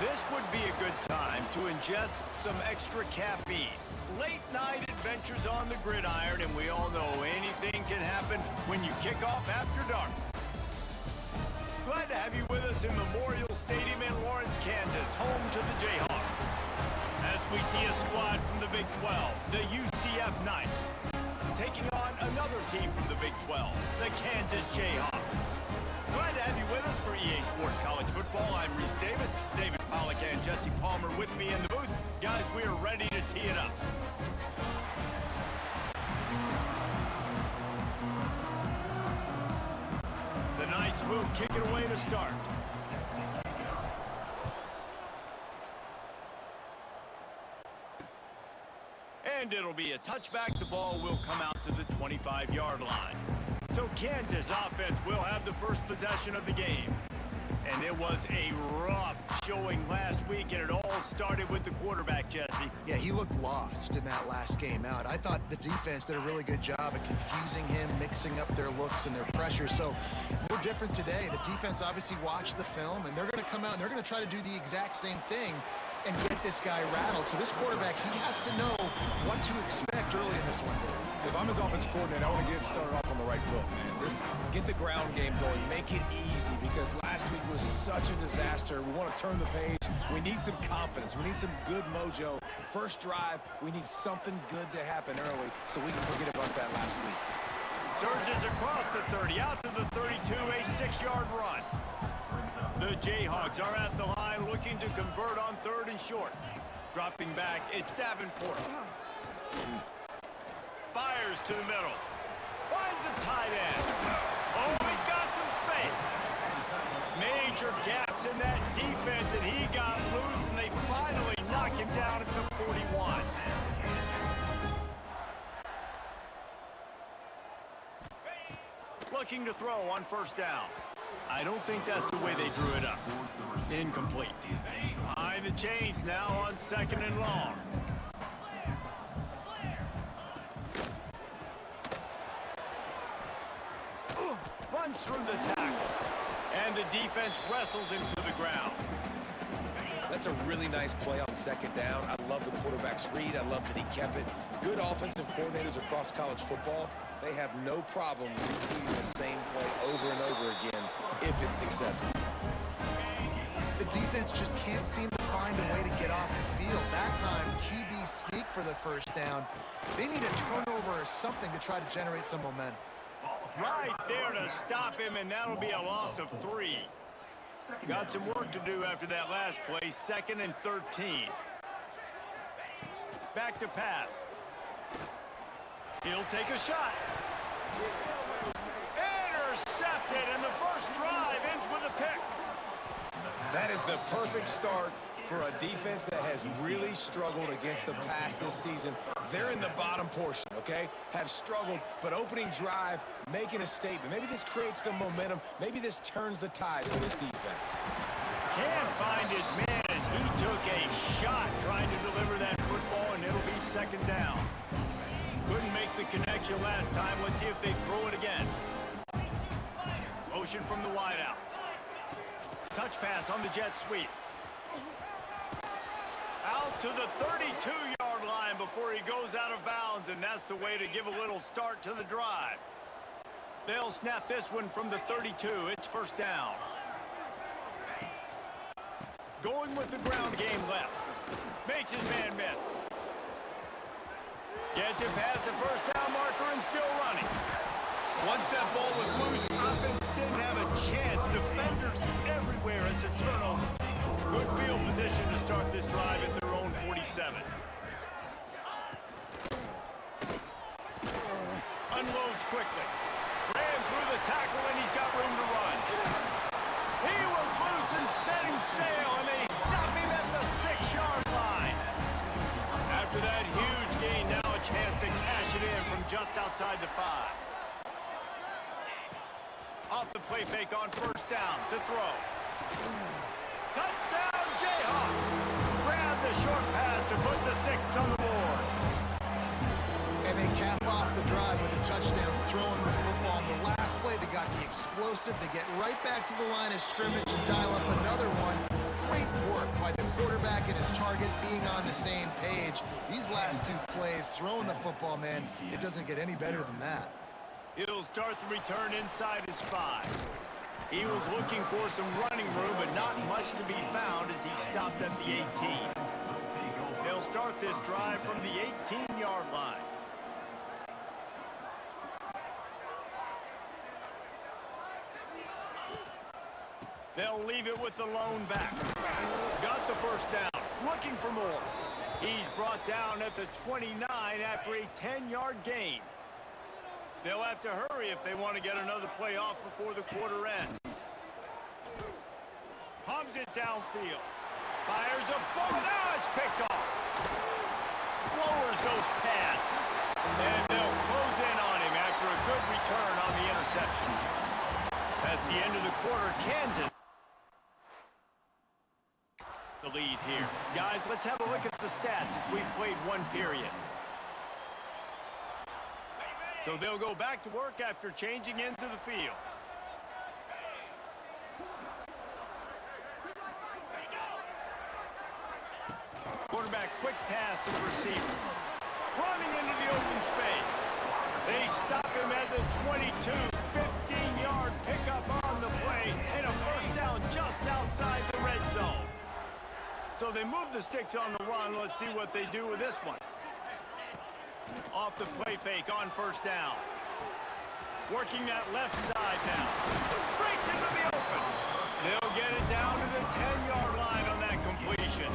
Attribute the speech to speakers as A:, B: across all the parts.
A: This would be a good time to ingest some extra caffeine. Late night adventures on the gridiron, and we all know anything can happen when you kick off after dark. Glad to have you with us in Memorial Stadium in Lawrence, Kansas, home to the Jayhawks. As we see a squad from the Big 12, the UCF Knights, taking on another team from the Big 12, the Kansas Jayhawks. Glad to have you with us for EA Sports College Football. I'm Reese Davis, David Pollack and Jesse Palmer with me in the booth. Guys, we are ready to tee it up. The Knights will kick it away to start. And it'll be a touchback. The ball will come out to the 25-yard line. So Kansas offense will have the first possession of the game. And it was a rough showing last week, and it all started with the quarterback, Jesse.
B: Yeah, he looked lost in that last game out. I thought the defense did a really good job of confusing him, mixing up their looks and their pressure. So we're different today. The defense obviously watched the film, and they're going to come out and they're going to try to do the exact same thing and get this guy rattled. So this quarterback, he has to know what to expect early in this one.
C: If I'm his offensive coordinator, I want to get started off on the right foot, man. Get the ground game going, make it easy, because last week was such a disaster. We want to turn the page. We need some confidence. We need some good mojo. First drive, we need something good to happen early so we can forget about that last week.
A: Surges across the 30, out to the 32, a 6-yard run. The Jayhawks are at the line looking to convert on 3rd and short. Dropping back, it's Davenport. Fires to the middle. Finds a tight end. Oh, he's got some space. Major gaps in that defense, and he got loose, and they finally knock him down at the 41. Looking to throw on 1st down. I don't think that's the way they drew it up. Incomplete. Behind the chains now on 2nd and long. Runs through the tackle. And the defense wrestles him to the ground.
C: That's a really nice play on 2nd down. I love the quarterback's read. I love that he kept it. Good offensive coordinators across college football, they have no problem repeating the same play over and over again if it's successful.
B: The defense just can't seem to find a way to get off the field. That time, QB sneak for the 1st down. They need a turnover or something to try to generate some momentum.
A: Right there to stop him, and that'll be a loss of 3. Got some work to do after that last play, 2nd and 13. Back to pass. He'll take a shot. Intercepted, and the first drive ends with a pick.
C: That is the perfect start for a defense that has really struggled against the pass this season. They're in the bottom portion, okay? Have struggled, but opening drive, making a statement. Maybe this creates some momentum. Maybe this turns the tide for this defense.
A: Can't find his man as he took a shot trying to deliver that football, and it'll be 2nd down. Couldn't make the connection last time. Let's see if they throw it again. Motion from the wideout. Touch pass on the jet sweep. Out to the 32-yard line before he goes out of bounds, and that's the way to give a little start to the drive. They'll snap this one from the 32. It's 1st down. Going with the ground game left. Makes his man miss. Gets it past the 1st down marker and still running. Once that ball was loose, offense didn't have a chance. Defenders everywhere. It's a turnover. Good field position to start this drive at their own 47. Unloads quickly. Ran through the tackle, and he's got room to run. He was loose and setting sail, and they stop him at the 6-yard line. After that huge gain, now a chance to cash it in from just outside the 5. Off the play fake on 1st down to throw. Touchdown, Jayhawks! Grab the short pass to put the 6 on the board.
B: And they cap off the drive with a touchdown, throwing the football. On the last play, they got the explosive. They get right back to the line of scrimmage and dial up another one. Great work by the quarterback and his target being on the same page. These last two plays, throwing the football, man, it doesn't get any better than that.
A: He'll start the return inside his 5. He was looking for some running room, but not much to be found as he stopped at the 18. They'll start this drive from the 18-yard line. They'll leave it with the lone back. Got the first down. Looking for more. He's brought down at the 29 after a 10-yard gain. They'll have to hurry if they want to get another play off before the quarter ends. Hums it downfield. Fires a ball. Now it's picked off. Lowers those pads. And they'll close in on him after a good return on the interception. That's the end of the quarter. Kansas the lead here. Guys, let's have a look at the stats as we've played one period. So they'll go back to work after changing into the field. Quarterback quick pass to the receiver. Running into the open space. They stop him at the 22. 15-yard pickup on the play and a first down just outside the red zone. So they move the sticks on the run. Let's see what they do with this one. Off the play fake on first down. Working that left side now. Breaks into the open. They'll get it down to the 10-yard line on that completion.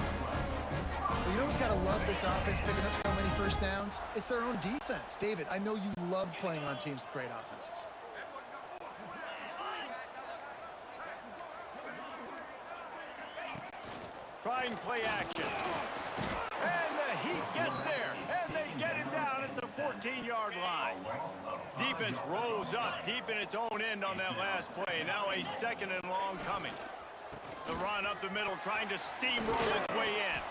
B: Well, you know who's got to love this offense picking up so many first downs? It's their own defense. David, I know you love playing on teams with great offenses.
A: Trying play action. And the Heat gets there. And they get him down at the 14-yard line. Defense rolls up deep in its own end on that last play. Now a second and long coming. The run up the middle trying to steamroll his way in.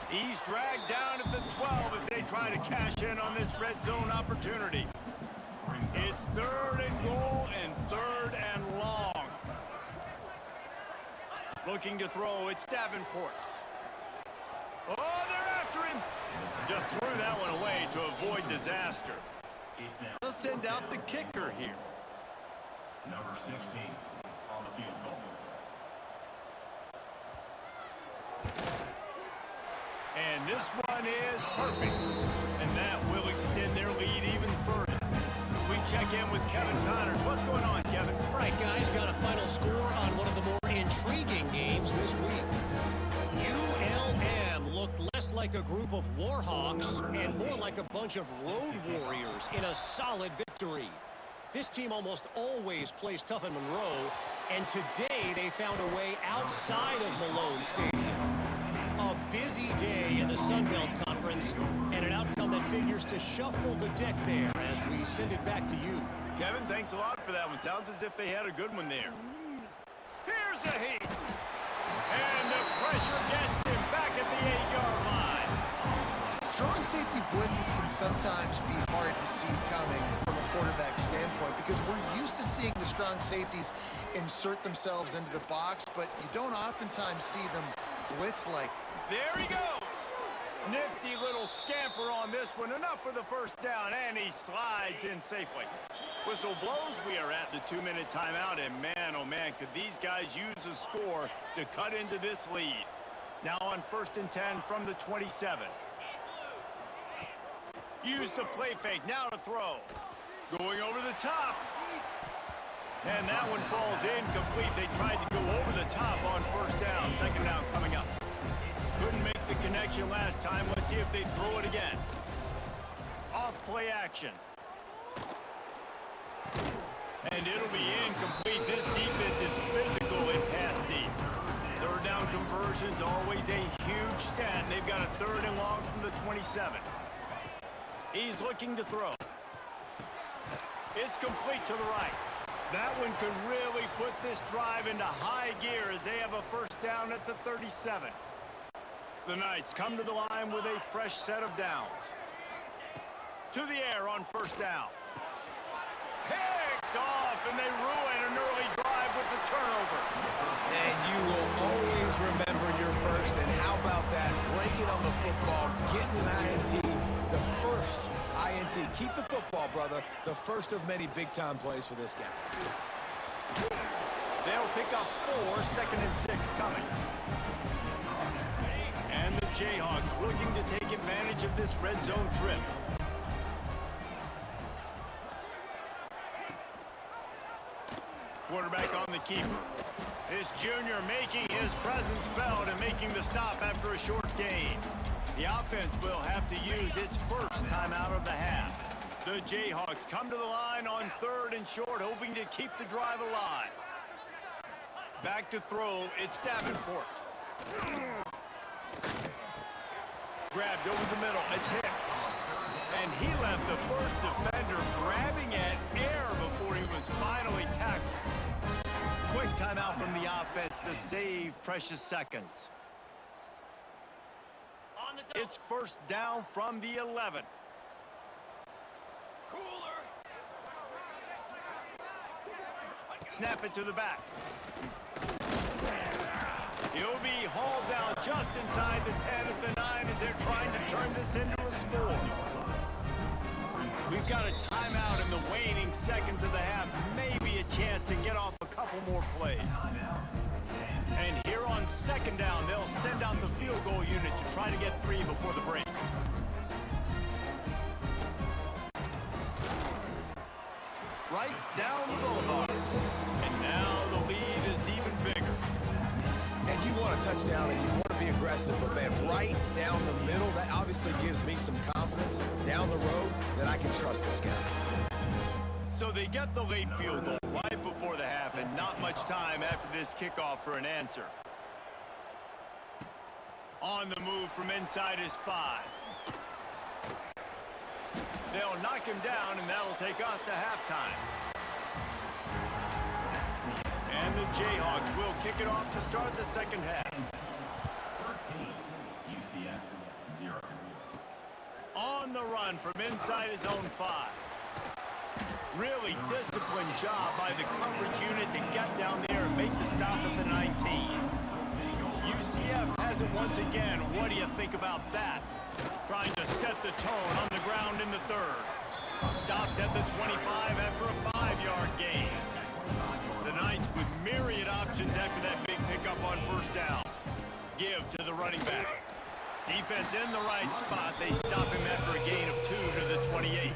A: He's dragged down at the 12 as they try to cash in on this red zone opportunity. It's 3rd and goal and 3rd and long. Looking to throw, it's Davenport. Oh, they're after him. Just threw that one away to avoid disaster. They'll send out the kicker here.
D: Number 16 on the field goal.
A: And this one is perfect. And that will extend their lead even further. We check in with Kevin Connors. What's going on, Kevin?
E: Right, guys, got a final score on one of the more intriguing games this week. ULM looked less like a group of Warhawks and more like a bunch of road warriors in a solid victory. This team almost always plays tough in Monroe, and today they found a way outside of Malone Stadium. A busy day in the Sun Belt Conference, and an outcome that figures to shuffle the deck there as we send it back to you.
A: Kevin, thanks a lot for that one. Sounds as if they had a good one there. Here's the Heat. And the pressure gets him back at the 8-yard line.
B: Strong safety blitzes can sometimes be hard to see coming from a quarterback standpoint because we're used to seeing the strong safeties insert themselves into the box, but you don't oftentimes see them blitz like.
A: There he goes. Nifty little scamper on this one. Enough for the first down, and he slides in safely. Whistle blows. We are at the 2-minute timeout, and man, oh man, could these guys use a score to cut into this lead. Now on 1st and 10 from the 27. Use the play fake. Now to throw. Going over the top. And that one falls incomplete. They tried to go over the top on first down. 2nd down coming up. Couldn't make the connection last time. Let's see if they throw it again. Off play action. And it'll be incomplete. This defense is physical in pass deep. 3rd down conversions, always a huge stat. They've got a 3rd and long from the 27. He's looking to throw. It's complete to the right. That one could really put this drive into high gear as they have a first down at the 37. The Knights come to the line with a fresh set of downs. To the air on first down. Picked off, and they ruin an early drive with the turnover.
C: And you will always remember your first first, and how about that? Breaking on the football, getting an INT, the first INT. Keep the football, brother. The first of many big-time plays for this guy.
A: They'll pick up 4, 2nd and 6 coming. And the Jayhawks looking to take advantage of this red zone trip. Quarterback on the keeper. This junior making his presence felt and making the stop after a short gain. The offense will have to use its first timeout of the half. The Jayhawks come to the line on 3rd and short, hoping to keep the drive alive. Back to throw, it's Davenport. Grabbed over the middle, it's Hicks. And he left the first defender grabbing at air before he was finally tackled. Quick timeout from the offense to save precious seconds. It's first down from the 11. Snap it to the back. He'll be hauled down just inside the 10 at the 9 as they're trying to turn this into a score. We've got a timeout in the waning seconds of the half. Maybe a chance to get off a couple more plays. And here on 2nd down, they'll send out the field goal unit to try to get 3 before the break. Right down the boulevard. And now the lead is even bigger.
C: And you want a touchdown and you want to be aggressive, but man, right down the middle, that obviously gives me some confidence down the road that I can trust this guy.
A: So they get the late field goal right before the half, and not much time after this kickoff for an answer. On the move from inside his 5. They'll knock him down, and that'll take us to halftime. And the Jayhawks will kick it off to start the second half.
D: 13, UCF 0.
A: On the run from inside his own 5. Really disciplined job by the coverage unit to get down there and make the stop at the 19. UCF has it once again. What do you think about that? Trying to set the tone on the ground in the 3rd. Stopped at the 25 after a 5-yard gain. The Knights with myriad options after that big pickup on 1st down. Give to the running back. Defense in the right spot. They stop him after a gain of 2 to the 28.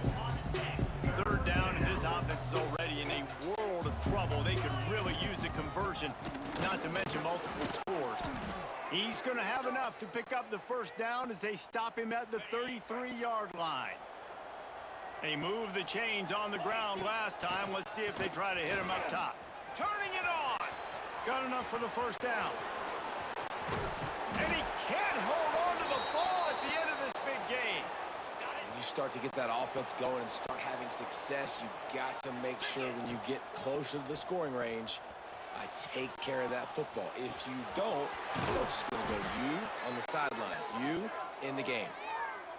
A: 3rd down, and this offense is already in a world of trouble. They could really use a conversion, not to mention multiple scores. He's going to have enough to pick up the 1st down as they stop him at the 33-yard line. They moved the chains on the ground last time. Let's see if they try to hit him up top. Turning it on. Got enough for the 1st down. And he can't hold on to the ball at the end of this big game.
C: You start to get that offense going and start having success, you got to make sure when you get closer to the scoring range, I take care of that football. If you don't, coach is going to go you on the sideline, you in the game.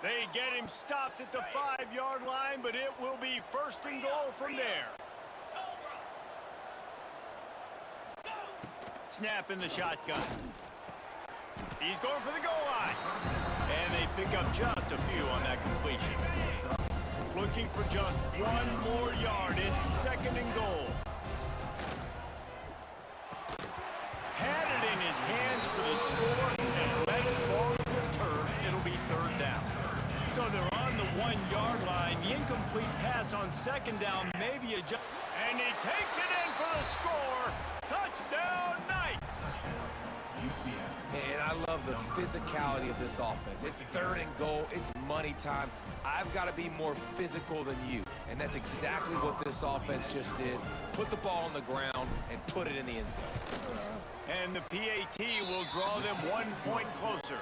A: They get him stopped at the 5-yard line, but it will be 1st and goal from there. Snap in the shotgun. He's going for the goal line. And they pick up just a few on that completion. Looking for just 1 more yard. It's 2nd and goal. Had it in his hands for the score and let it fall to the turf. It'll be 3rd down. So they're on the 1-yard line. The incomplete pass on 2nd down, maybe a jump. And he takes it in for the score. Touchdown, Knights.
C: And I love the physicality of this offense. It's 3rd and goal. It's money time. I've got to be more physical than you. And that's exactly what this offense just did. Put the ball on the ground and put it in the end zone.
A: And the PAT will draw them 1 point closer.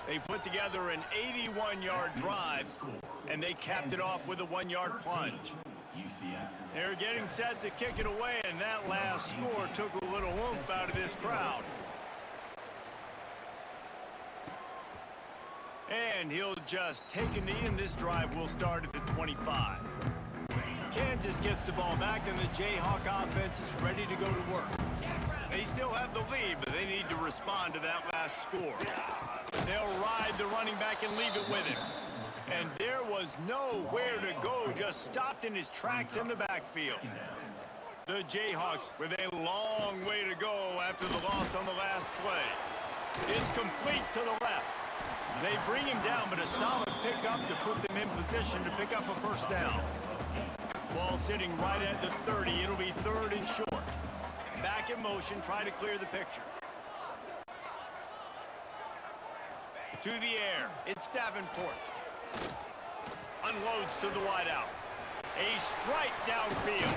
A: They put together an 81-yard drive, and they capped it off with a 1-yard plunge. They're getting set to kick it away, and that last score took a little oomph out of this crowd. And he'll just take a knee, and this drive will start at the 25. Kansas gets the ball back, and the Jayhawk offense is ready to go to work. They still have the lead, but they need to respond to that last score. They'll ride the running back and leave it with him. And there was nowhere to go, just stopped in his tracks in the backfield. The Jayhawks with a long way to go after the loss on the last play. It's complete to the left. They bring him down, but a solid pickup to put them in position to pick up a first down. Ball sitting right at the 30. It'll be 3rd and short. Back in motion, try to clear the picture. To the air, it's Davenport. Unloads to the wideout. A strike downfield.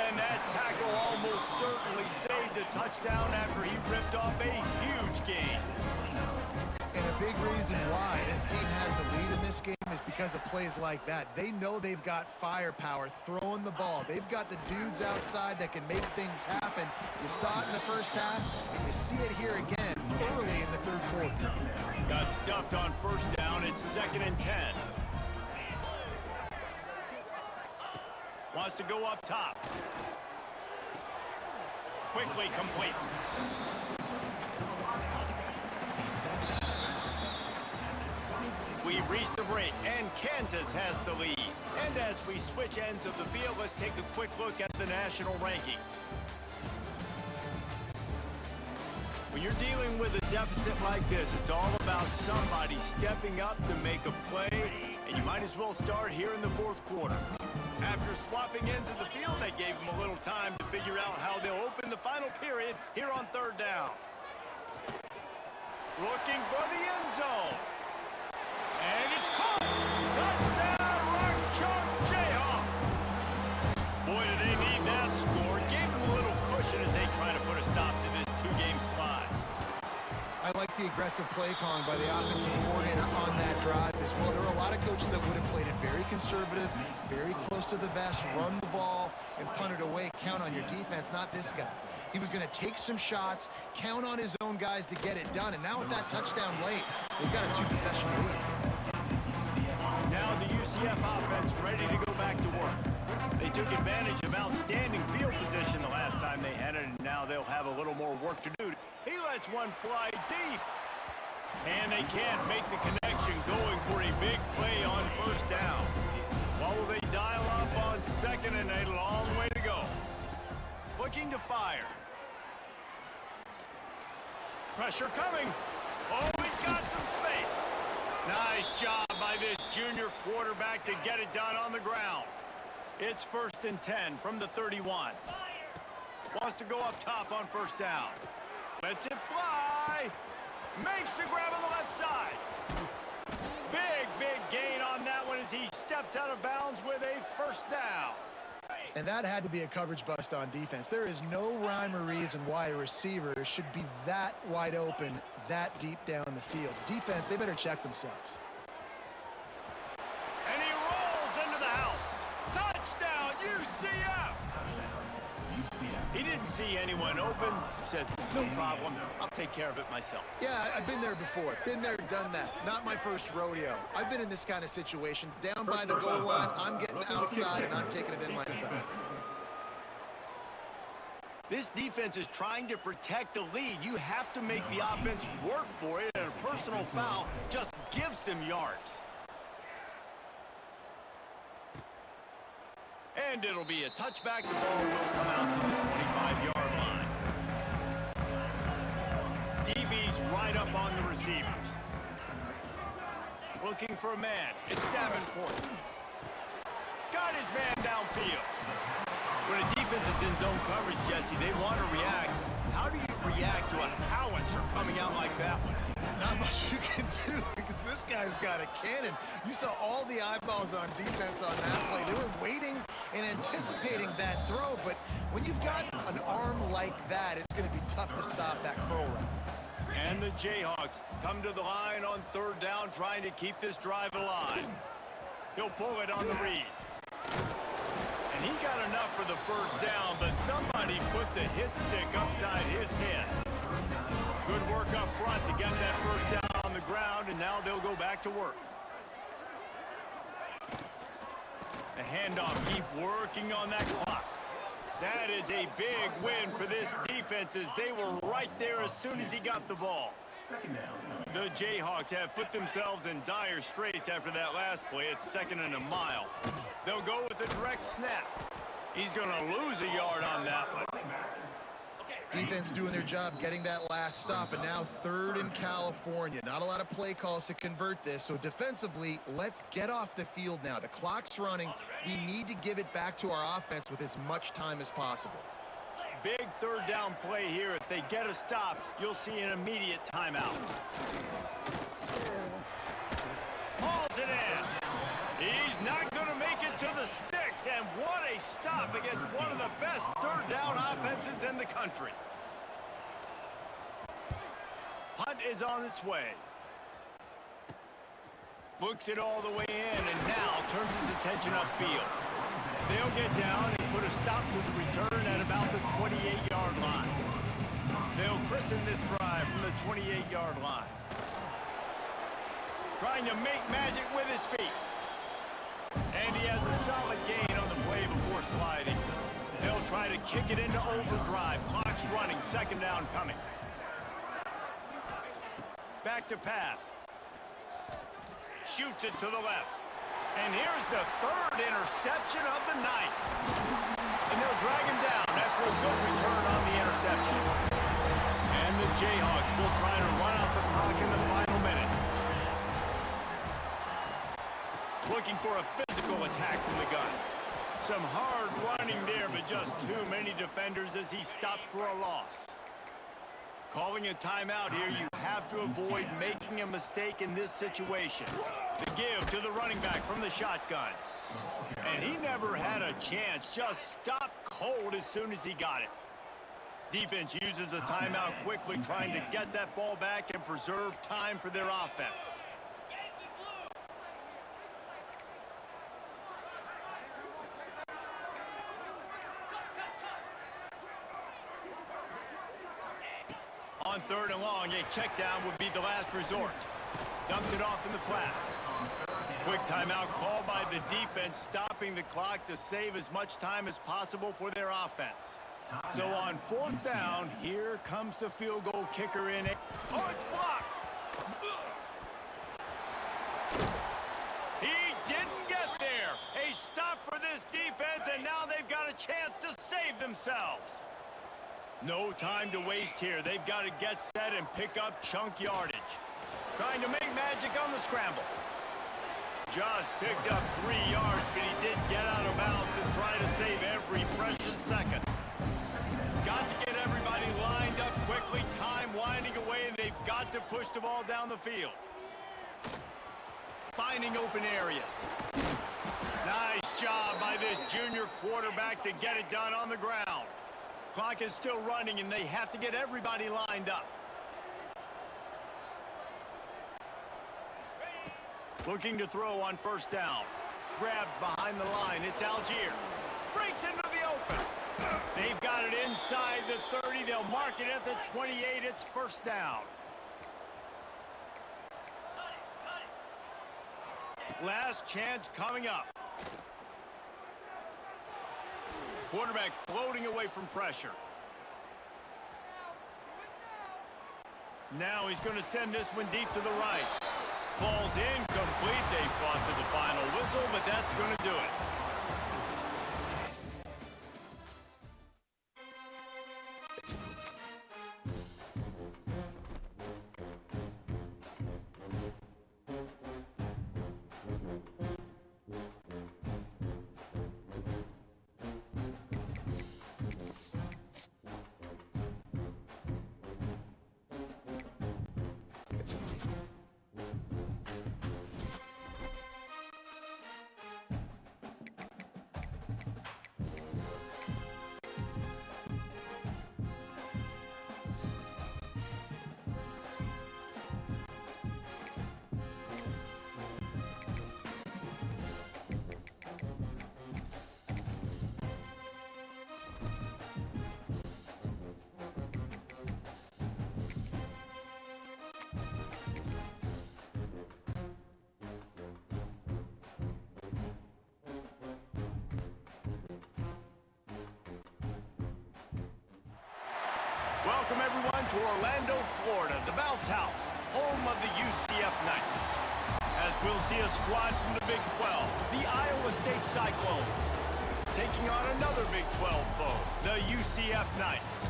A: And that tackle almost certainly saved a touchdown after he ripped off a huge gain.
B: And a big reason why this team has the lead in this game is because of plays like that. They know they've got firepower throwing the ball. They've got the dudes outside that can make things happen. You saw it in the first half, and you see it here again early in the 3rd quarter.
A: Got stuffed on first down. It's 2nd and 10. Wants to go up top. Quickly complete. We've reached the break, and Kansas has the lead. And as we switch ends of the field, let's take a quick look at the national rankings. When you're dealing with a deficit like this, it's all about somebody stepping up to make a play, and you might as well start here in the 4th quarter. After swapping ends of the field, that gave them a little time to figure out how they'll open the final period here on 3rd down. Looking for the end zone. And it's caught! Touchdown, Rock Chalk Jayhawk! Boy, do they need that score. Gave them a little cushion as they try to put a stop to this 2-game slide.
B: I like the aggressive play calling by the offensive coordinator on that drive as well. There are a lot of coaches that would have played it very conservative, very close to the vest, run the ball, and punt it away. Count on your defense, not this guy. He was going to take some shots, count on his own guys to get it done. And now with that touchdown late, they've got a 2-possession lead.
A: Now the UCF offense ready to go back to work. They took advantage of outstanding field position the last time they had it, and now they'll have a little more work to do. He lets one fly deep. And they can't make the connection, going for a big play on first down. What will they dial up on 2nd and a long way to go? Looking to fire. Pressure coming. Oh, he's got some space. Nice job by this junior quarterback to get it done on the ground. It's 1st and 10 from the 31. Wants to go up top on first down. Lets it fly. Makes the grab on the left side. Big gain on that one as he steps out of bounds with a first down.
B: And that had to be a coverage bust on defense. There is no rhyme or reason why a receiver should be that wide open, that deep down the field. Defense, they better check themselves.
A: And he rolls into the house. Touchdown, UCF! He didn't see anyone open. Said, no problem. I'll take care of it myself.
B: Yeah, I've been there before. Been there, done that. Not my first rodeo. I've been in this kind of situation. Down by the goal line, I'm getting outside, and I'm taking it in myself.
A: This defense is trying to protect the lead. You have to make the offense work for it, and a personal foul just gives them yards. And it'll be a touchback. The ball will come out to the 25-yard line. DB's right up on the receivers. Looking for a man. It's Davenport. Got his man downfield. When a defense is in zone coverage, Jesse, they want to react. How do you react to a howitzer coming out like that one?
B: Not much you can do because this guy's got a cannon. You saw all the eyeballs on defense on that play. They were waiting and anticipating that throw, but when you've got an arm like that, it's going to be tough to stop that curl route.
A: And the Jayhawks come to the line on 3rd down, trying to keep this drive alive. He'll pull it on the read. And he got enough for the first down, but somebody put the hit stick upside his head. Good work up front to get that first down on the ground, and now they'll go back to work. The handoff, keep working on that clock. That is a big win for this defense as they were right there as soon as he got the ball. The Jayhawks have put themselves in dire straits after that last play. It's 2nd and a mile. They'll go with a direct snap. He's going to lose a yard on that one.
B: Defense doing their job getting that last stop, and now 3rd in California. Not a lot of play calls to convert this, so defensively, let's get off the field now. The clock's running. We need to give it back to our offense with as much time as possible.
A: Big 3rd down play here. If they get a stop, you'll see an immediate timeout. Hauls it in. He's not going to make it to the sticks, and what a stop against one of the best 3rd down offenses in the country. Punt is on its way. Looks it all the way in, and now turns his attention upfield. They'll get down and put a stop to the return at about the 28-yard line. They'll christen this drive from the 28-yard line. Trying to make magic with his feet. And he has a solid gain on the play before sliding. They'll try to kick it into overdrive. Clock's running, 2nd down coming. Back to pass. Shoots it to the left. And here's the 3rd interception of the night. And they'll drag him down after a good return on the interception. And the Jayhawks will try to run out the clock in the final minute. Looking for a physical attack from the gun. Some hard running there, but just too many defenders as he stopped for a loss. Calling a timeout here, you have to avoid making a mistake in this situation. The give to the running back from the shotgun. And he never had a chance, just stopped cold as soon as he got it. Defense uses a timeout quickly, trying to get that ball back and preserve time for their offense. On 3rd and long, a check down would be the last resort. Dumps it off in the flats. Quick timeout called by the defense, stopping the clock to save as much time as possible for their offense. So on 4th down, here comes the field goal kicker in. Oh, it's blocked! He didn't get there. A stop for this defense, and now they've got a chance to save themselves. No time to waste here. They've got to get set and pick up chunk yardage. Trying to make magic on the scramble. Just picked up 3 yards, but he did get out of bounds to try to save every precious second. Got to get everybody lined up quickly. Time winding away, and they've got to push the ball down the field. Finding open areas. Nice job by this junior quarterback to get it done on the ground. Clock is still running, and they have to get everybody lined up. Looking to throw on 1st down. Grabbed behind the line. It's Algier. Breaks into the open. They've got it inside the 30. They'll mark it at the 28. It's 1st down. Last chance coming up. Quarterback floating away from pressure. Now he's going to send this one deep to the right. Ball's incomplete. They fought to the final whistle, but that's going to do it. Welcome everyone to Orlando, Florida, the bounce house, home of the UCF Knights. As we'll see a squad from the Big 12, the Iowa State Cyclones, taking on another Big 12 foe, the UCF Knights.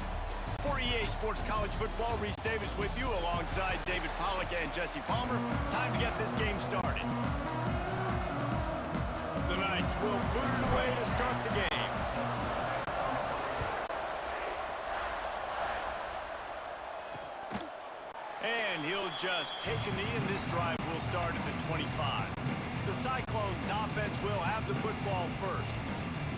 A: For EA Sports College Football, Reese Davis with you alongside David Pollack and Jesse Palmer. Time to get this game started. The Knights will boot it away to start the game. And he'll just take a knee, and this drive will start at the 25. The Cyclones offense will have the football first.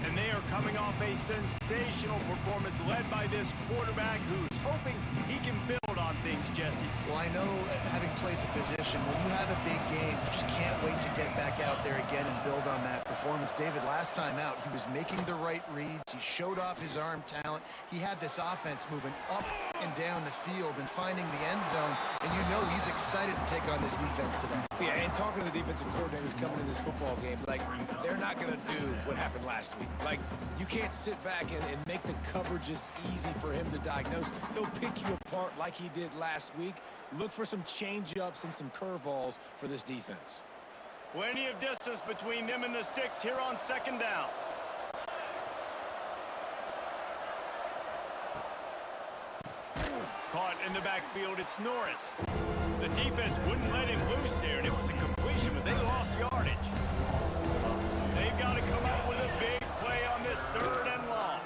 A: And they are coming off a sensational performance led by this quarterback who's hoping he can build on things, Jesse.
B: Well, I know, having played the position, when you have a big game, you just can't wait to get back out there again and build on that performance. David, last time out, he was making the right reads. He showed off his arm talent. He had this offense moving up and down the field and finding the end zone. And you know he's excited to take on this defense today.
C: Yeah, and talking to the defensive coordinators coming in this football game, like, they're not going to do what happened last week. Like, you can't sit back and make the coverages easy for him to diagnose. He'll pick you apart like he did last week. Look for some change-ups and some curveballs for this defense.
A: Plenty of distance between them and the sticks here on second down. Caught in the backfield, it's Norris. The defense wouldn't let him loose there, and it was a completion, but they lost yardage. They've got to come out with a big play on this third and long.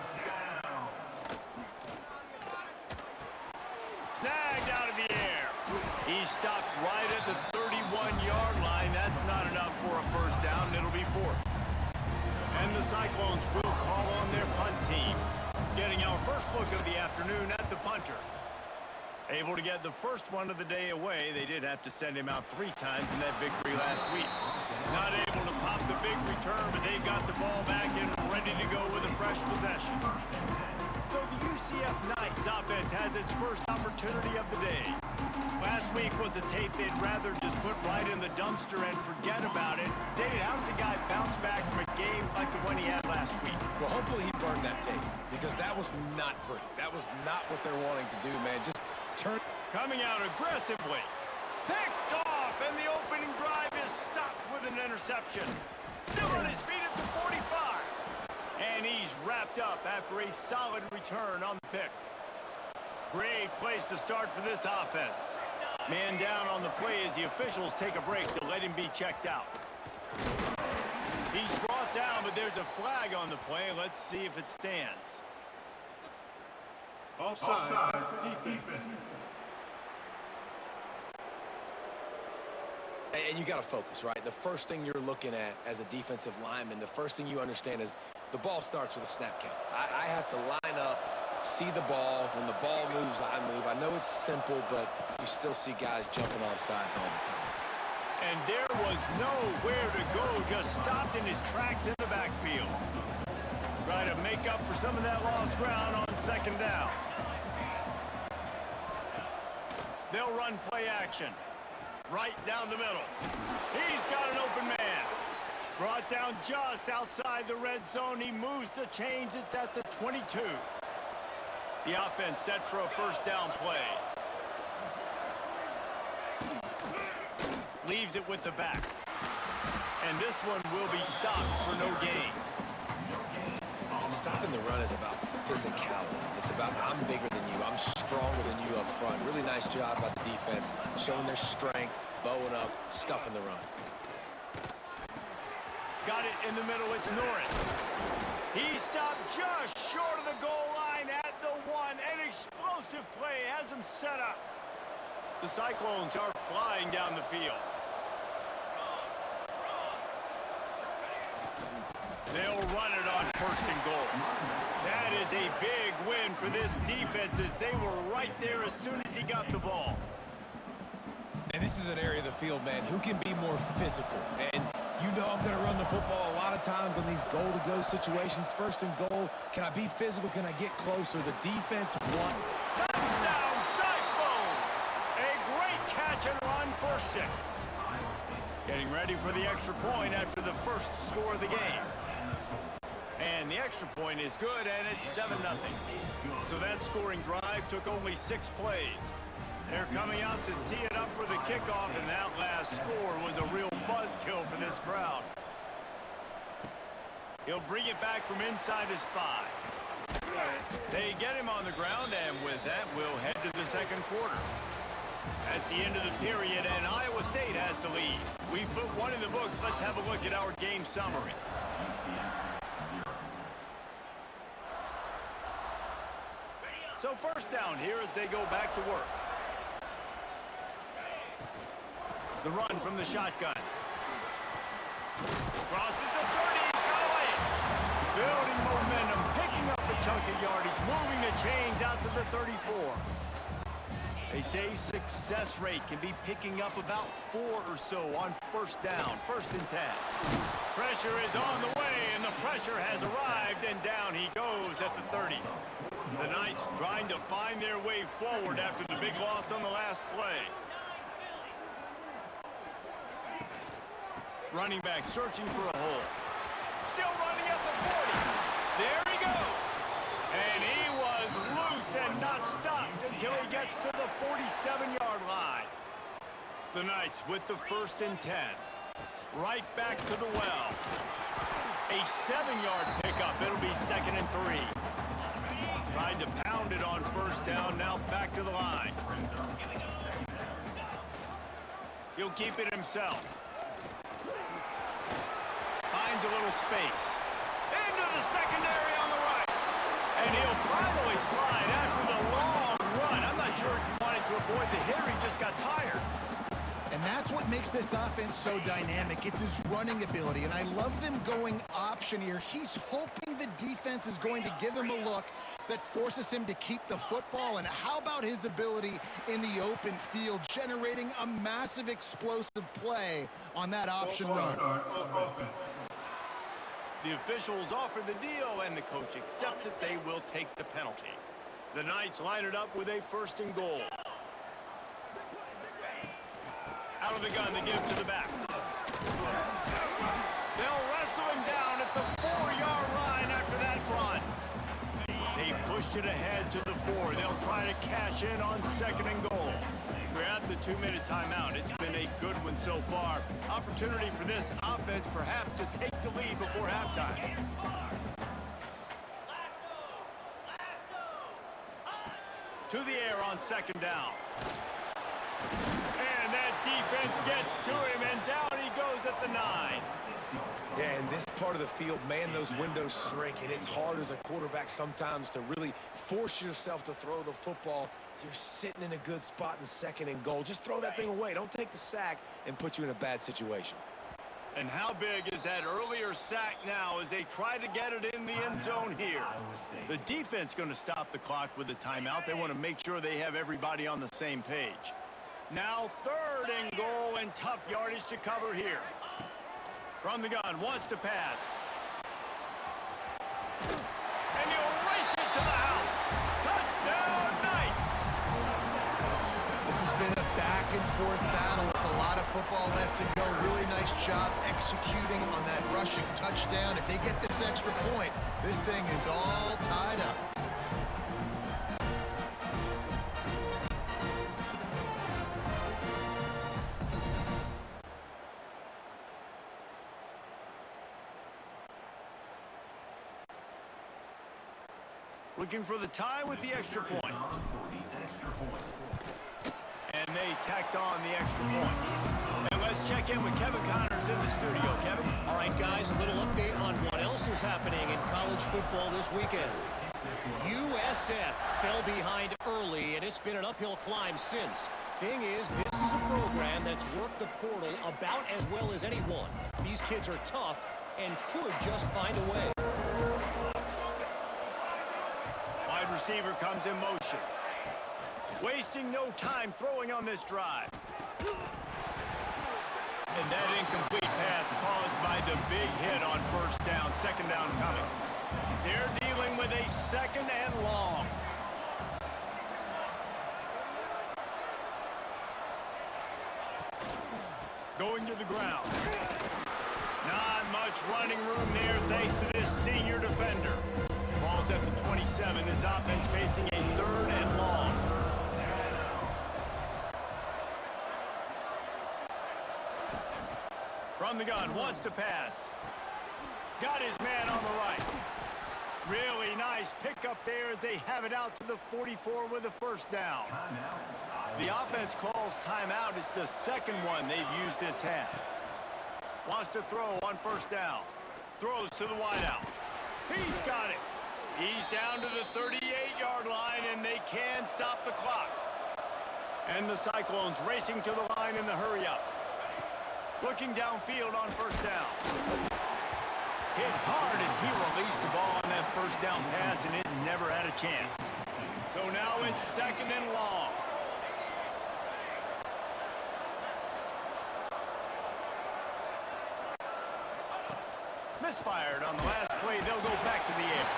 A: Snagged out of the air. He stopped right at the 31-yard line. That's not enough for a first down. It'll be fourth. And the Cyclones will call on their punt team. Getting our first look of the afternoon at the punter. Able to get the first one of the day away. They did have to send him out 3 times in that victory last week. Not able to pop the big return, but they've got the ball back and ready to go with a fresh possession. So the UCF Knights offense has its first opportunity of the day. Last week was a tape they'd rather just put right in the dumpster and forget about it. David, how does a guy bounce back from a game like the one he had last week?
C: Well, hopefully he burned that tape, because that was not pretty. That was not what they're wanting to do, man. Just turn.
A: Coming out aggressively. Picked off, and the opening drive is stopped with an interception. Still on his feet at the 45. And he's wrapped up after a solid return on the pick. Great place to start for this offense. Man down on the play as the officials take a break to let him be checked out. He's brought down, but there's a flag on the play. Let's see if it stands.
D: Offside, defense.
C: And you got to focus, right? The first thing you're looking at as a defensive lineman, the first thing you understand is the ball starts with a snap count. I have to line up, see the ball. When the ball moves, I move. I know it's simple, but you still see guys jumping off sides all the time.
A: And there was nowhere to go, just stopped in his tracks in the backfield. Try to make up for some of that lost ground on second down. They'll run play action. Right down the middle. He's got an open man. Brought down just outside the red zone. He moves the chains. It's at the 22. The offense set for a first down play. Leaves it with the back. And this one will be stopped for no gain.
C: Stopping the run is about physicality. It's about I'm bigger than you. I'm stronger than you up front. Really nice job by the defense, showing their strength, bowing up, stuffing the run.
A: Got it in the middle. It's Norris. He stopped just short of the goal line at the 1. An explosive play has him set up. The Cyclones are flying down the field. They'll run it on first and goal. That is a big win for this defense as they were right there as soon as he got the ball.
C: And this is an area of the field, man, who can be more physical. And you know I'm going to run the football a lot of times on these goal-to-go situations. First and goal, can I be physical? Can I get closer? The defense won.
A: Touchdown, Cyclones! A great catch and run for 6. Getting ready for the extra point after the first score of the game. And And the extra point is good, and it's 7-0. So that scoring drive took only 6 plays. They're coming out to tee it up for the kickoff, and that last score was a real buzzkill for this crowd. He'll bring it back from inside his 5. They get him on the ground, and with that, we'll head to the second quarter. That's the end of the period, and Iowa State has the lead. We put one in the books. Let's have a look at our game summary. So first down here as they go back to work. The run from the shotgun. Crosses the 30. He's got away. Building momentum, picking up the chunk of yardage, moving the chains out to the 34. They say success rate can be picking up about 4 or so on first down, 1st and 10. Pressure is on the way, and the pressure has arrived, and down he goes at the 30. The Knights trying to find their way forward after the big loss on the last play. Running back searching for a hole. Still running at the 40. There he goes. And he was loose and not stopped until he gets to the 47-yard line. The Knights with the 1st and 10. Right back to the well. A 7-yard pickup. It'll be 2nd and 3. Tried to pound it on first down. Now back to the line. He'll keep it himself. Finds a little space. Into the secondary on the right. And he'll finally slide after the long run. I'm not sure if he wanted to avoid the hit or he just got tired.
B: And that's what makes this offense so dynamic. It's his running ability, and I love them going option here. He's hoping the defense is going to give him a look that forces him to keep the football. And how about his ability in the open field, generating a massive explosive play on that option run?
A: The officials offer the deal, and the coach accepts it. They will take the penalty. The Knights line it up with a 1st and goal. Out of the gun, they give it to the back. They'll wrestle him down at the 4-yard line after that run. They pushed it ahead to the 4. They'll try to cash in on 2nd and goal. We're at the 2-minute timeout. It's been a good one so far. Opportunity for this offense perhaps to take the lead before halftime. To the air on 2nd down. And that defense gets to him, and down he goes at the 9.
C: Yeah, in this part of the field, man, those windows shrink, and it's hard as a quarterback sometimes to really force yourself to throw the football. You're sitting in a good spot in 2nd and goal. Just throw that thing away. Don't take the sack and put you in a bad situation.
A: And how big is that earlier sack now as they try to get it in the end zone here? The defense going to stop the clock with a timeout. They want to make sure they have everybody on the same page. Now 3rd and goal, and tough yardage to cover here. From the gun, wants to pass. And he'll race it to the house. Touchdown, Knights!
B: This has been a back-and-forth battle with a lot of football left to go. Really nice job executing on that rushing touchdown. If they get this extra point, this thing is all tied up.
A: Looking for the tie with the extra point. And they tacked on the extra point. And let's check in with Kevin Connors in the studio. Kevin?
E: All right, guys, a little update on what else is happening in college football this weekend. USF fell behind early, and it's been an uphill climb since. Thing is, this is a program that's worked the portal about as well as anyone. These kids are tough and could just find a way.
A: Wide receiver comes in motion. Wasting no time throwing on this drive. And that incomplete pass caused by the big hit on first down. 2nd down coming. They're dealing with a 2nd and long. Going to the ground. Not much running room there thanks to this senior defender. 7, this offense facing a 3rd and long. From the gun, wants to pass. Got his man on the right. Really nice pickup there as they have it out to the 44 with a first down. The offense calls timeout. It's the second one they've used this half. Wants to throw on first down. Throws to the wideout. He's got it. He's down to the 38-yard line, and they can stop the clock. And the Cyclones racing to the line in the hurry-up. Looking downfield on first down. Hit hard as he released the ball on that first down pass, and it never had a chance. So now it's 2nd and long. Misfired on the last play. They'll go back to the air.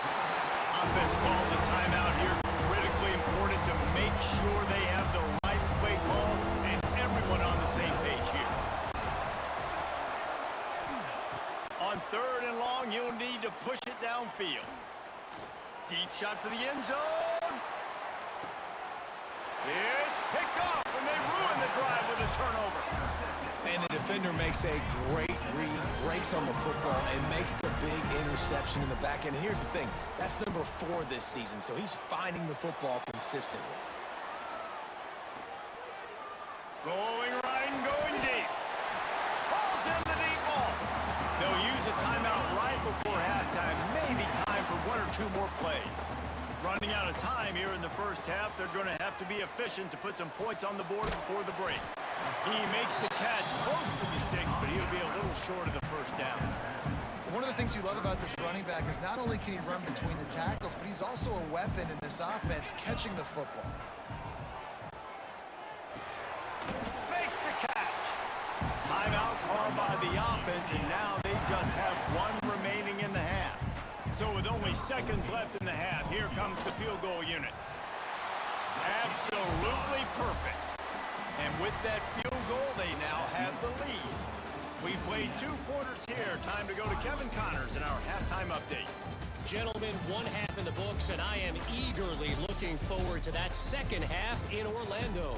A: Offense calls a timeout here. Critically important to make sure they have the right play call and everyone on the same page here. On 3rd and long, you'll need to push it downfield. Deep shot for the end zone. It's picked off, and they ruin the drive with a turnover.
C: And the defender makes a great read, breaks on the football, and makes the big interception in the back end. And here's the thing, that's number 4 this season, so he's finding the football consistently.
A: Going right and going deep. Ball's in the deep ball. They'll use a timeout right before halftime. Maybe time for 1 or 2 more plays. Running out of time here in the first half. They're going to have to be efficient to put some points on the board before the break. He makes the catch close to the sticks, but he'll be a little short of the first down.
B: One of the things you love about this running back is not only can he run between the tackles, but he's also a weapon in this offense catching the football.
A: Makes the catch. Timeout called by the offense, and now they just have 1 remaining in the half. So with only seconds left in the half, here comes the field goal unit. Absolutely perfect. And with that field goal, they now have the lead. We've played 2 quarters here. Time to go to Kevin Connors in our halftime update.
E: Gentlemen, 1 half in the books, and I am eagerly looking forward to that second half in Orlando.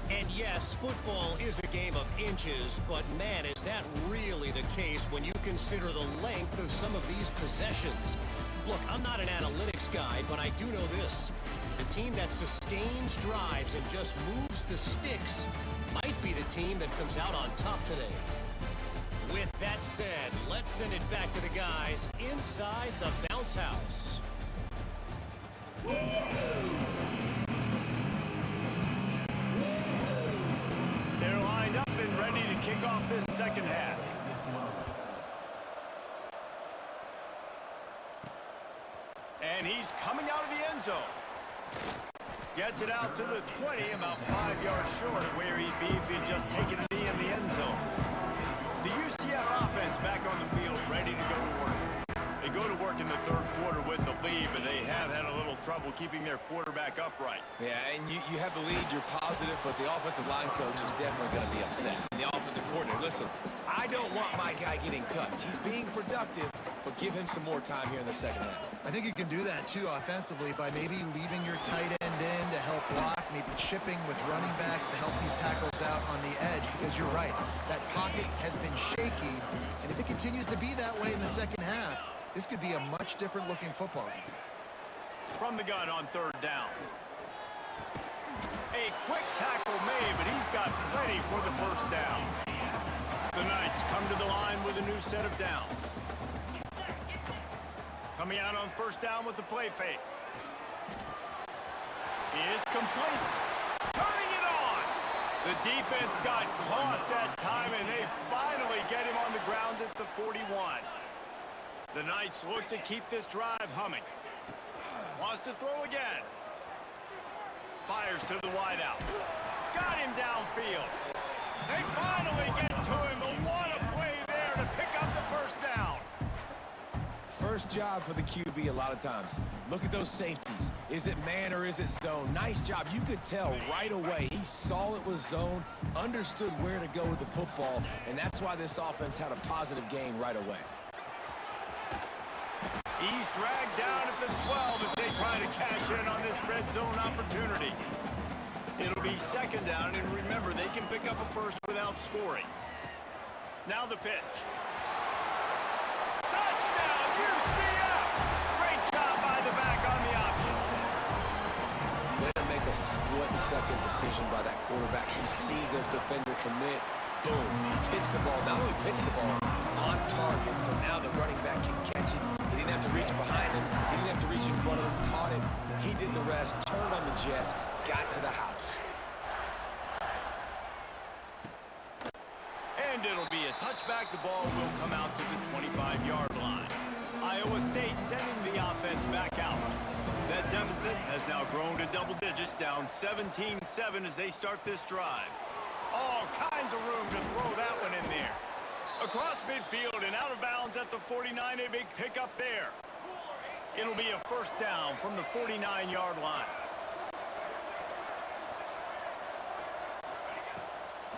E: And yes, football is a game of inches, but man, is that really the case when you consider the length of some of these possessions. Look, I'm not an analytics guy, but I do know this. The team that sustains drives and just moves the sticks might be the team that comes out on top today. With that said, let's send it back to the guys inside the bounce house.
A: They're lined up and ready to kick off this second half. And he's coming out of the end zone. Gets it out to the 20, about 5 yards short of where he'd be if he'd just taken a knee in the end zone. The UCF offense back on the field, ready to go to work. They go to work in the third quarter with the lead, but they have had a little trouble keeping their quarterback upright.
C: Yeah, and you have the lead, you're positive, but the offensive line coach is definitely going to be upset. And the offensive coordinator, listen, I don't want my guy getting touched. He's being productive, but give him some more time here in the second half.
B: I think you can do that, too, offensively, by maybe leaving your tight end in to help block, maybe chipping with running backs to help these tackles out on the edge, because you're right, that pocket has been shaky, and if it continues to be that way in the second half, this could be a much different looking football game.
A: From the gun on third down. A quick tackle made, but he's got plenty for the first down. The Knights come to the line with a new set of downs. Coming out on first down with the play fake. It's complete. Turning it on. The defense got caught that time, and they finally get him on the ground at the 41. The Knights look to keep this drive humming. Wants to throw again. Fires to the wideout. Got him downfield. They finally get to him, but what a play there to pick up the first down.
C: First job for the QB a lot of times. Look at those safeties. Is it man or is it zone? Nice job. You could tell right away. He saw it was zone, understood where to go with the football, and that's why this offense had a positive gain right away.
A: He's dragged down at the 12 as they try to cash in on this red zone opportunity. It'll be second down, and remember, they can pick up a first without scoring. Now the pitch. Touchdown, UCF! Great job by the back on the option.
C: Way to make a split-second decision by that quarterback. He sees this defender commit. Boom. Hits the ball. Not only hits the ball, on target. So now the running back can catch it. He didn't have to reach behind him. He didn't have to reach in front of him. Caught it. He did the rest. Turned on the Jets. Got to the house.
A: And it'll be a touchback. The ball will come out to the 25-yard line. Iowa State sending the offense back out. That deficit has now grown to double digits, down 17-7 as they start this drive. All kinds of room to throw that one in there. Across midfield and out of bounds at the 49, a big pickup there. It'll be a first down from the 49-yard line.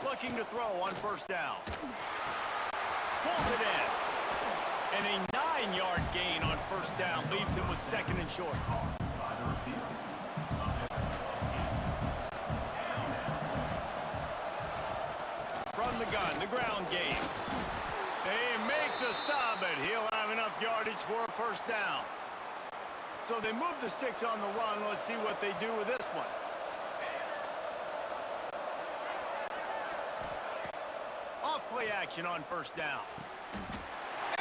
A: Looking to throw on first down. Pulls it in. And a 9-yard gain on first down leaves him with second and short. From the gun, the ground game. They make the stop, but he'll have enough yardage for a first down. So they move the sticks on the run. Let's see what they do with this one. Off-play action on first down.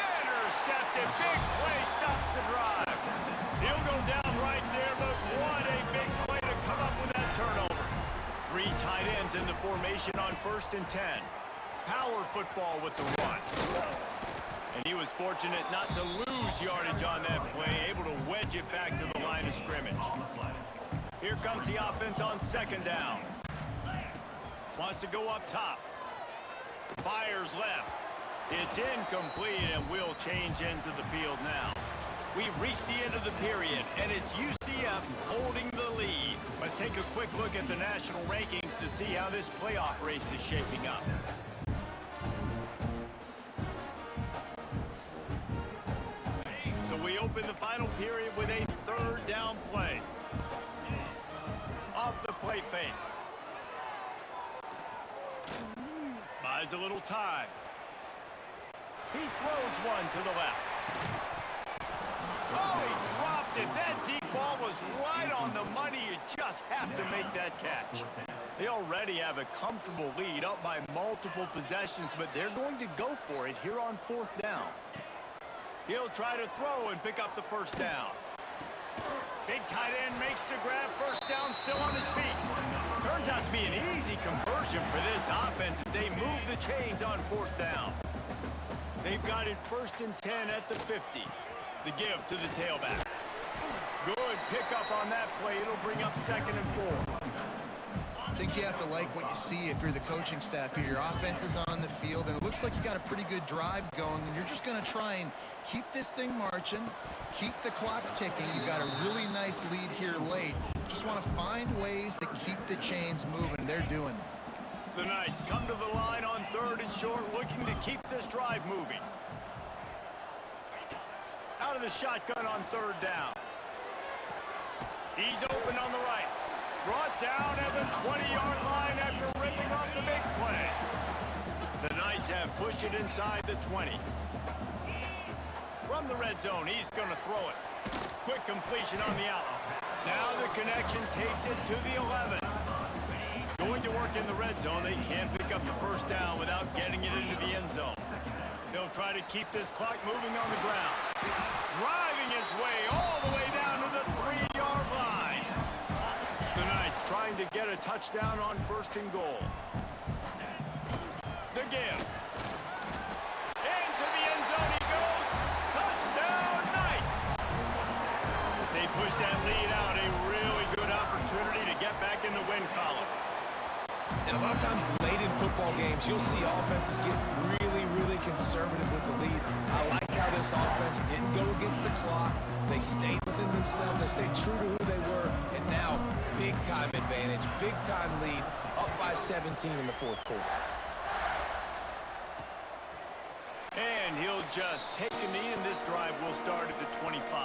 A: Intercepted. Big play stops the drive. He'll go down right there, but what a big play to come up with that turnover. 3 tight ends in the formation on 1st and 10. Power football with the run. And he was fortunate not to lose yardage on that play, able to wedge it back to the line of scrimmage. Here comes the offense on 2nd down. Wants to go up top. Fires left. It's incomplete, and we'll change ends of the field now. We've reached the end of the period, and it's UCF holding the lead. Let's take a quick look at the national rankings to see how this playoff race is shaping up. So we open the final period with a 3rd down play. Off the play fake. Buys a little time. He throws one to the left. Oh, he dropped it. That deep ball was right on the money. You just have to make that catch. They already have a comfortable lead, up by multiple possessions, but they're going to go for it here on 4th down. He'll try to throw and pick up the first down. Big tight end makes the grab. First down, still on his feet. Turns out to be an easy conversion for this offense as they move the chains on 4th down. They've got it 1st and 10 at the 50. The give to the tailback. Good pickup on that play. It'll bring up 2nd and 4.
B: I think you have to like what you see if you're the coaching staff here. Your offense is on the field, and it looks like you got a pretty good drive going, and you're just going to try and keep this thing marching, keep the clock ticking. You've got a really nice lead here late. Just want to find ways to keep the chains moving. They're doing that.
A: The Knights come to the line on 3rd and short, looking to keep this drive moving. Out of the shotgun on 3rd down. He's open on the right. Brought down at the 20-yard line after ripping off the big play. The Knights have pushed it inside the 20. From the red zone, he's going to throw it. Quick completion on the out. Now the connection takes it to the 11. Going to work in the red zone. They can't pick up the first down without getting it into the end zone. They'll try to keep this clock moving on the ground. Driving his way all the way down to the 3-yard line. The Knights trying to get a touchdown on 1st and goal. The give. Into the end zone he goes. Touchdown, Knights! As they push that lead out, a really good opportunity to get back in the win column.
C: And a lot of times late in football games, you'll see offenses get really conservative with the lead. I like how this offense didn't go against the clock. They stayed within themselves. They stayed true to who they were. And now, big-time advantage, big-time lead, up by 17 in the 4th quarter.
A: And he'll just take a knee, and this drive will start at the 25.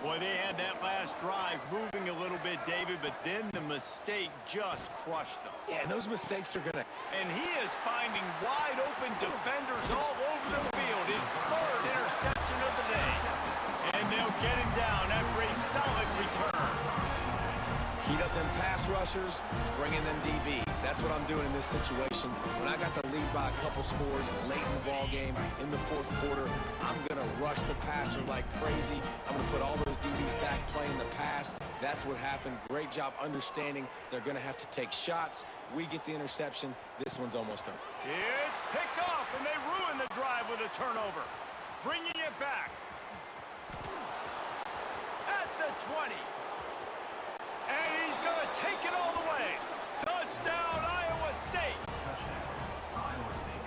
A: Boy, they had that last drive moving a little bit, David, but then the mistake just crushed them.
C: Yeah, and those mistakes are going to...
A: And he is finding wide-open defenders all over the field. His third interception of the day. And they'll get him down after a solid return.
C: Heat up them pass rushers, bring in them DBs. That's what I'm doing in this situation. When I got the lead by a couple scores late in the ball game, in the fourth quarter, I'm going to rush the passer like crazy. I'm going to put all those DBs back playing the pass. That's what happened. Great job understanding they're going to have to take shots. We get the interception. This one's almost over.
A: It's picked off, and they ruin the drive with a turnover. Bringing it back. At the 20. And he's going to take it all the way. Touchdown, Iowa State.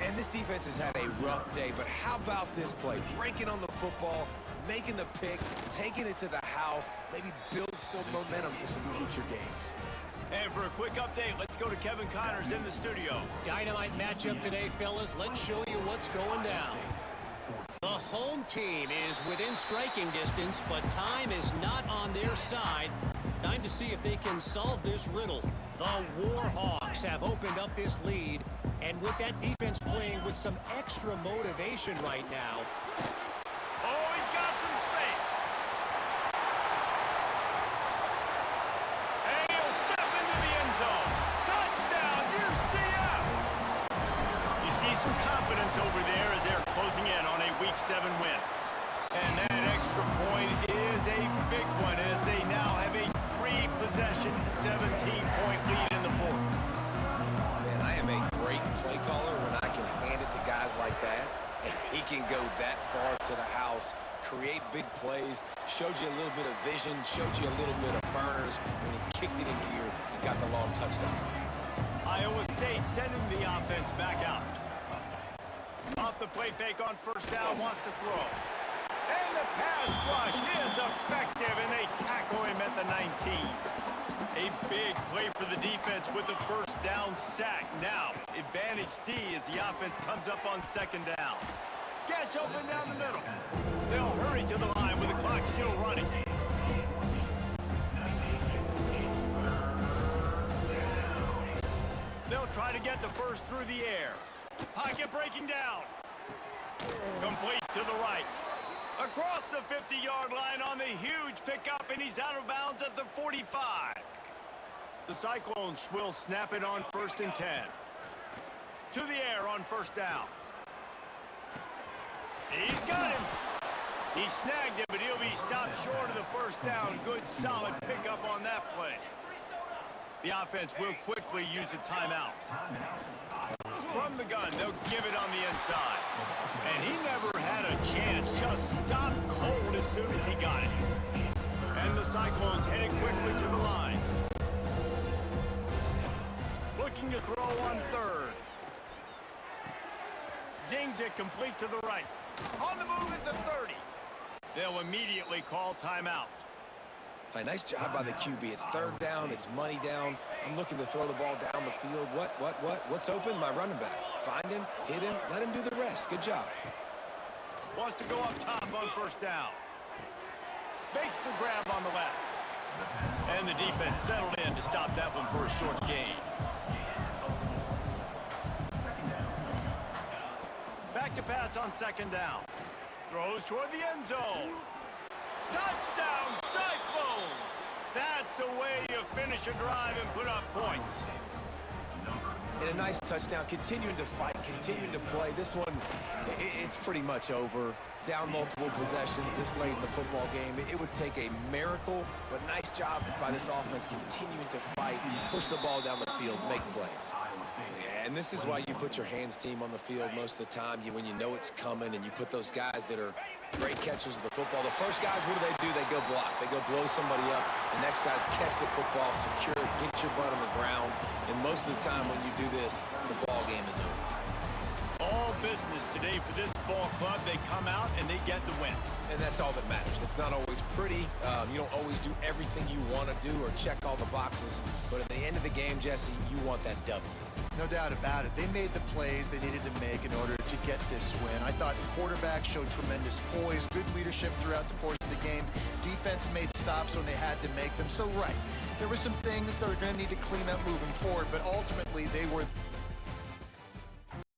C: And this defense has had a rough day, but how about this play? Breaking on the football, making the pick, taking it to the house, maybe build some momentum for some future games.
A: And for a quick update, let's go to Kevin Connors in the studio.
E: Dynamite matchup today, fellas. Let's show you what's going down. The home team is within striking distance, but time is not on their side. Time to see if they can solve this riddle. The Warhawks have opened up this lead, and with that defense playing with some extra motivation right now.
A: Oh, he's got some space. And he'll step into the end zone. Touchdown, UCF! You see some confidence over there as they're closing in on a Week 7 win. And that extra point is a big one as they now have a 3-possession, 17-point lead in the fourth.
C: Man, I am a great play caller when I can hand it to guys like that. And he can go that far to the house, create big plays, showed you a little bit of vision, showed you a little bit of burners. When he kicked it in gear, he got the long touchdown.
A: Iowa State sending the offense back out. Off the play fake on first down, wants to throw. And the pass rush is effective, and they tackle him at the 19. A big play for the defense with the first down sack. Now, advantage D as the offense comes up on second down. Gets open down the middle. They'll hurry to the line with the clock still running. They'll try to get the first through the air. Pocket breaking down. Complete to the right. Across the 50-yard line on the huge pickup, and he's out of bounds at the 45. The Cyclones will snap it on 1st and 10. To the air on first down. He's got him. He snagged it, but he'll be stopped short of the first down. Good, solid pickup on that play. The offense will quickly use a timeout. From the gun, they'll give it on the inside. And he never had a chance, just stopped cold as soon as he got it. And the Cyclones heading quickly to the line. Looking to throw on third. Zings it complete to the right. On the move at the 30. They'll immediately call timeout.
C: Hey, nice job by the QB. It's third down. It's money down. I'm looking to throw the ball down the field. What's open? My running back. Find him, hit him, let him do the rest. Good job.
A: Wants to go up top on first down. Makes the grab on the left. And the defense settled in to stop that one for a short gain. Back to pass on second down. Throws toward the end zone. Touchdown, Cyclones! That's the way you finish a drive and put up points.
C: And a nice touchdown, continuing to fight, continuing to play. This one, it's pretty much over. Down multiple possessions this late in the football game. It would take a miracle, but nice job by this offense continuing to fight, push the ball down the field, make plays. Yeah, and this is why you put your hands team on the field most of the time, when you know it's coming, and you put those guys that are great catchers of the football. The first guys, what do? They go block. They go blow somebody up. The next guys catch the football, secure, get your butt on the ground. And most of the time when you do this, the ball game is over.
A: All business today for this ball club. They come out and they get the win.
C: And that's all that matters. It's not always pretty. You don't always do everything you want to do or check all the boxes. But at the end of the game, Jesse, you want that W.
B: No doubt about it. They made the plays they needed to make in order to get this win. I thought the quarterback showed tremendous poise, good leadership throughout the course of the game. Defense made stops when they had to make them. So, right, there were some things that are going to need to clean up moving forward, but ultimately they were